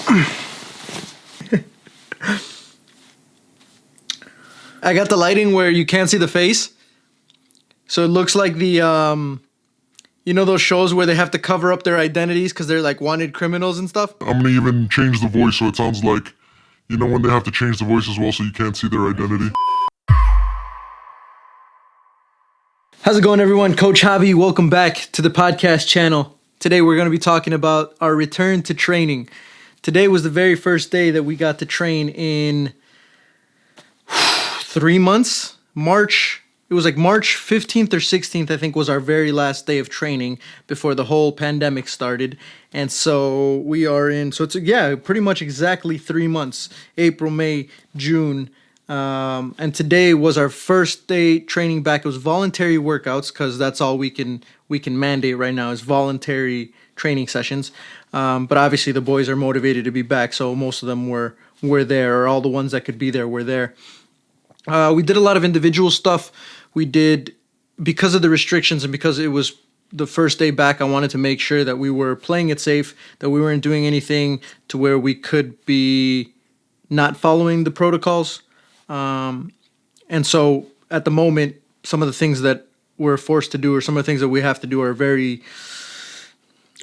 I got the lighting where you can't see the face. So it looks like the, you know those shows where they have to cover up their identities because they're like wanted criminals and stuff? I'm gonna even change the voice so it sounds like, you know, when they have to change the voice as well so you can't see their identity. How's it going, everyone? Coach Javi, welcome back to the podcast channel. Today we're going to be talking about our return to training. Today was the very first day that we got to train in 3 months. It was like March 15th or 16th, I think, was our very last day of training before the whole pandemic started. And so it's pretty much exactly 3 months, April, May, June. And today was our first day training back. It was voluntary workouts because that's all we can mandate right now is voluntary training sessions. But obviously the boys are motivated to be back, so most of them were there, or all the ones that could be there were there. We did a lot of individual stuff. We did, because of the restrictions and because it was the first day back, I wanted to make sure that we were playing it safe, that we weren't doing anything to where we could be not following the protocols. And so at the moment, some of the things that we're forced to do or some of the things that we have to do are very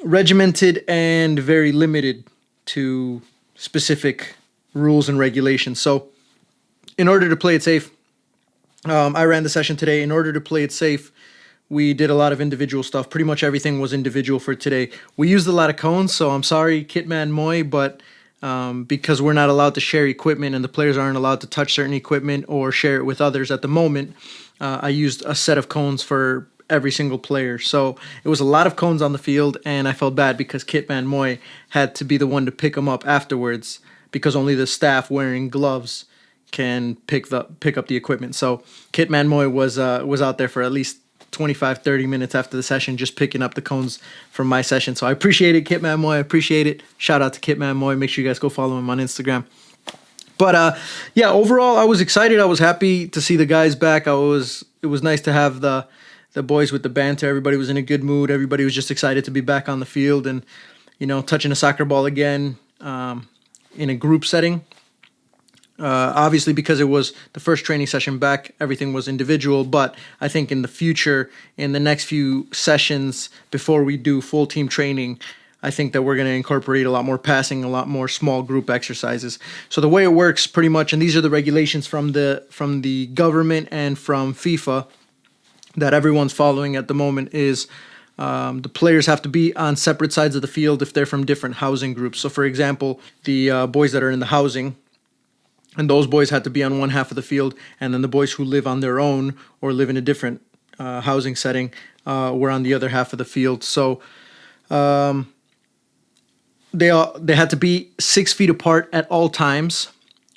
regimented and very limited to specific rules and regulations. So in order to play it safe, I ran the session today. In order to play it safe, we did a lot of individual stuff. Pretty much everything was individual for today. We used a lot of cones, so I'm sorry, Kitman Moy, but because we're not allowed to share equipment and the players aren't allowed to touch certain equipment or share it with others at the moment, I used a set of cones for every single player. So it was a lot of cones on the field, and I felt bad because Kitman Moy had to be the one to pick them up afterwards because only the staff wearing gloves can pick up the equipment. So Kitman Moy was out there for at least 25-30 minutes after the session just picking up the cones from my session. So I appreciate it, Kitman Moy. I appreciate it. Shout out to Kitman Moy. Make sure you guys go follow him on Instagram. But overall I was excited. I was happy to see the guys back. It was nice to have the boys with the banter. Everybody was in a good mood. Everybody was just excited to be back on the field and, you know, touching a soccer ball again in a group setting. Obviously, because it was the first training session back, everything was individual. But I think in the future, in the next few sessions before we do full team training, I think that we're going to incorporate a lot more passing, a lot more small group exercises. So the way it works pretty much, and these are the regulations from the government and from FIFA that everyone's following at the moment, is the players have to be on separate sides of the field if they're from different housing groups. So for example, the boys that are in the housing, and those boys had to be on one half of the field, and then the boys who live on their own or live in a different housing setting were on the other half of the field. So they had to be 6 feet apart at all times.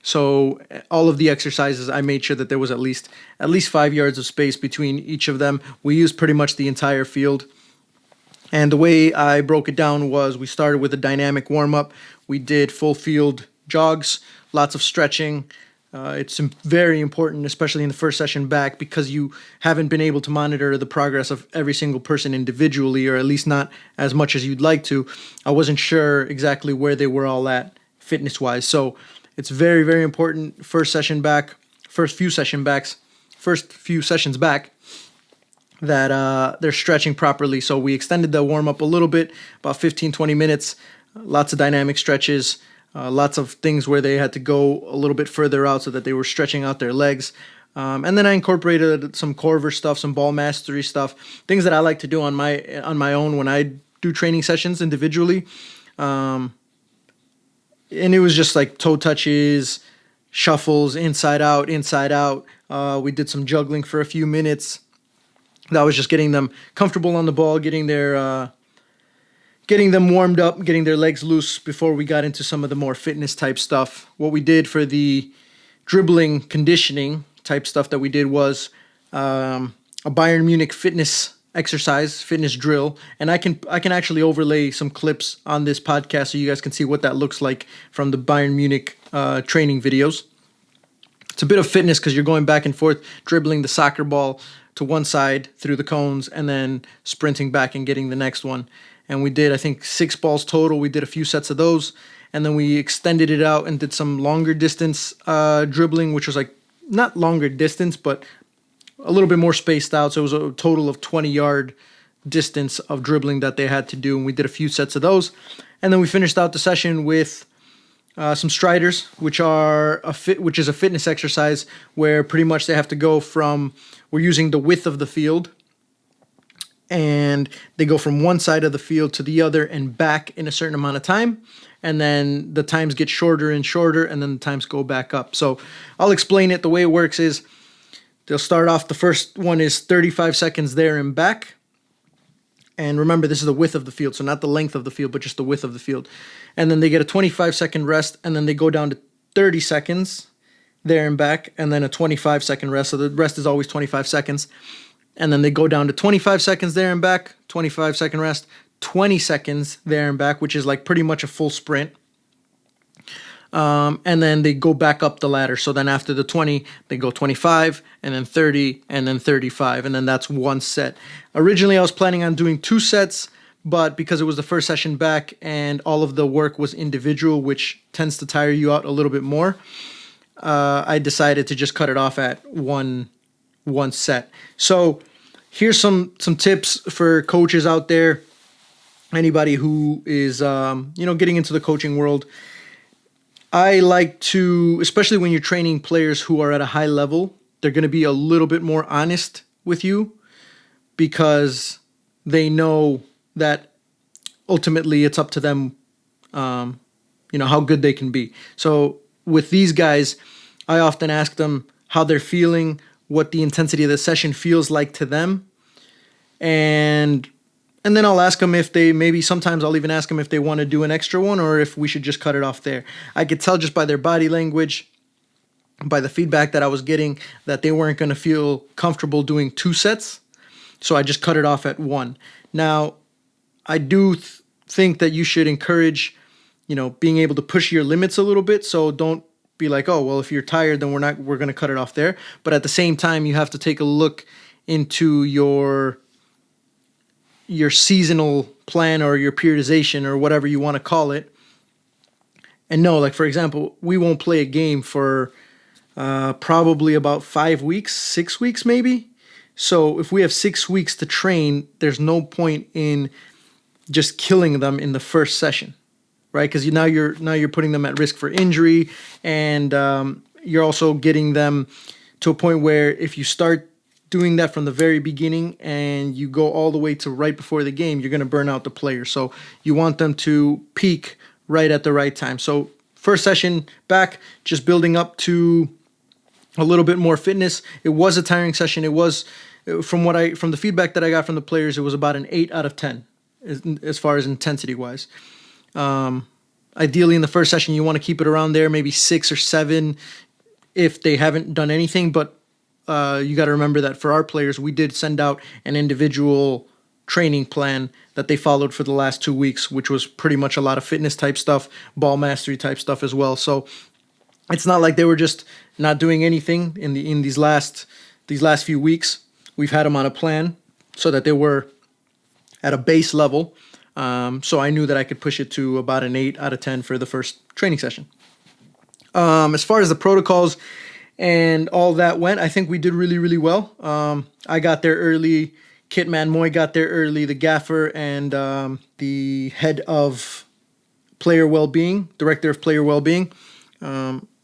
So all of the exercises, I made sure that there was at least 5 yards of space between each of them. We used pretty much the entire field. And the way I broke it down was we started with a dynamic warm-up. We did full field jogs, lots of stretching. It's very important, especially in the first session back, because you haven't been able to monitor the progress of every single person individually, or at least not as much as you'd like to. I wasn't sure exactly where they were all at fitness-wise. So it's very, very important first few sessions back, that they're stretching properly. So we extended the warm-up a little bit, about 15-20 minutes, lots of dynamic stretches, lots of things where they had to go a little bit further out so that they were stretching out their legs. And then I incorporated some Corver stuff, some ball mastery stuff, things that I like to do on my own when I do training sessions individually. And it was just like toe touches, shuffles, inside out. We did some juggling for a few minutes. That was just getting them comfortable on the ball, getting them warmed up, getting their legs loose before we got into some of the more fitness type stuff. What we did for the dribbling conditioning type stuff that we did was a Bayern Munich fitness exercise, fitness drill, and I can actually overlay some clips on this podcast so you guys can see what that looks like from the Bayern Munich training videos. It's a bit of fitness because you're going back and forth, dribbling the soccer ball to one side through the cones and then sprinting back and getting the next one. And we did, I think, 6 balls total. We did a few sets of those. and then we extended it out and did some longer distance dribbling, which was like not longer distance, but a little bit more spaced out. So it was a total of 20-yard distance of dribbling that they had to do, and we did a few sets of those. And then we finished out the session with some striders, which is a fitness exercise where pretty much they have to go from, we're using the width of the field, and they go from one side of the field to the other and back in a certain amount of time. And then the times get shorter and shorter, and then the times go back up. So I'll explain it. The way it works is they'll start off, the first one is 35 seconds there and back. And remember, this is the width of the field, so not the length of the field, but just the width of the field. And then they get a 25-second rest, and then they go down to 30 seconds there and back, and then a 25-second rest. So the rest is always 25 seconds. And then they go down to 25 seconds there and back, 25-second rest, 20 seconds there and back, which is like pretty much a full sprint. And then they go back up the ladder. So then after the 20, they go 25, and then 30, and then 35, and then that's one set. Originally, I was planning on doing 2 sets, but because it was the first session back and all of the work was individual, which tends to tire you out a little bit more, I decided to just cut it off at one set. So here's some tips for coaches out there, anybody who is getting into the coaching world. I like to, especially when you're training players who are at a high level, they're going to be a little bit more honest with you because they know that ultimately it's up to them, how good they can be. So with these guys, I often ask them how they're feeling, what the intensity of the session feels like to them, and then I'll ask them if sometimes I'll even ask them if they want to do an extra one or if we should just cut it off there. I could tell just by their body language, by the feedback that I was getting, that they weren't going to feel comfortable doing 2 sets. So I just cut it off at 1. Now, I do think that you should encourage, being able to push your limits a little bit. So don't be like, oh, well, if you're tired, then we're going to cut it off there. But at the same time, you have to take a look into your seasonal plan or your periodization or whatever you want to call it. And no, like for example, we won't play a game for probably about 5 weeks, 6 weeks maybe. So if we have 6 weeks to train, there's no point in just killing them in the first session, right? Because now you're putting them at risk for injury, and you're also getting them to a point where if you start doing that from the very beginning and you go all the way to right before the game, you're going to burn out the player. So you want them to peak right at the right time. So first session back, just building up to a little bit more fitness. It was a tiring session. It was, from the feedback that I got from the players, it was about an 8 out of 10 as far as intensity wise. Ideally in the first session, you want to keep it around there, maybe 6 or 7 if they haven't done anything, but you got to remember that for our players, we did send out an individual training plan that they followed for the last 2 weeks, which was pretty much a lot of fitness type stuff, ball mastery type stuff as well. So it's not like they were just not doing anything in these last few weeks. We've had them on a plan so that they were at a base level. So I knew that I could push it to about an 8 out of 10 for the first training session. As far as the protocols and all that went, I think we did really, really well. I got there early. Kitman Moy got there early. The gaffer and the head of player well-being, director of player well-being,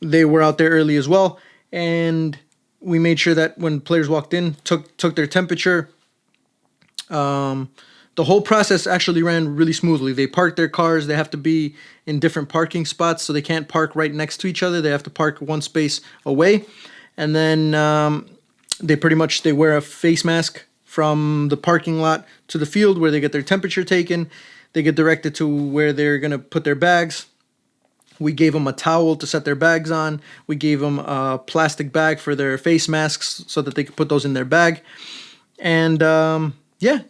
they were out there early as well. And we made sure that when players walked in, took their temperature. The whole process actually ran really smoothly. They parked their cars. They have to be in different parking spots, so they can't park right next to each other. They have to park one space away. And then they wear a face mask from the parking lot to the field where they get their temperature taken. They get directed to where they're going to put their bags. We gave them a towel to set their bags on. We gave them a plastic bag for their face masks so that they could put those in their bag. And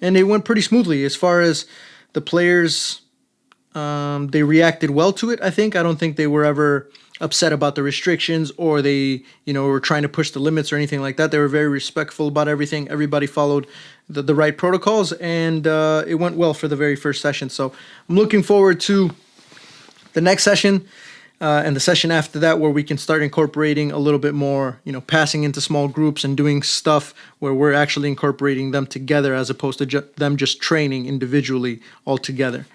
and it went pretty smoothly. As far as the players, they reacted well to it, I think. I don't think they were ever upset about the restrictions or they, were trying to push the limits or anything like that. They were very respectful about everything. Everybody followed the right protocols, and it went well for the very first session. So I'm looking forward to the next session and the session after that, where we can start incorporating a little bit more, passing into small groups and doing stuff where we're actually incorporating them together as opposed to them just training individually all together.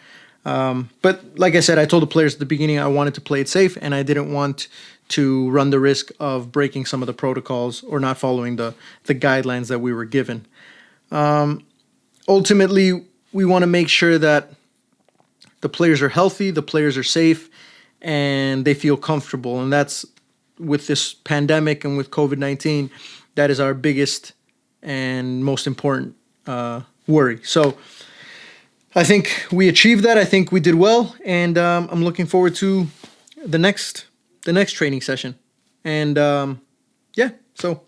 But like I said, I told the players at the beginning I wanted to play it safe, and I didn't want to run the risk of breaking some of the protocols or not following the guidelines that we were given. Ultimately, we want to make sure that the players are healthy, the players are safe, and they feel comfortable. And that's, with this pandemic and with COVID-19, that is our biggest and most important worry. So I think we achieved that. I think we did well, and I'm looking forward to the next training session. And so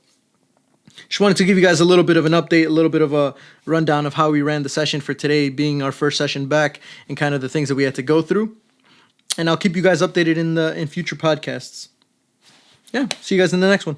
just wanted to give you guys a little bit of an update, a little bit of a rundown of how we ran the session for today, being our first session back, and kind of the things that we had to go through. And I'll keep you guys updated in future podcasts. Yeah, see you guys in the next one.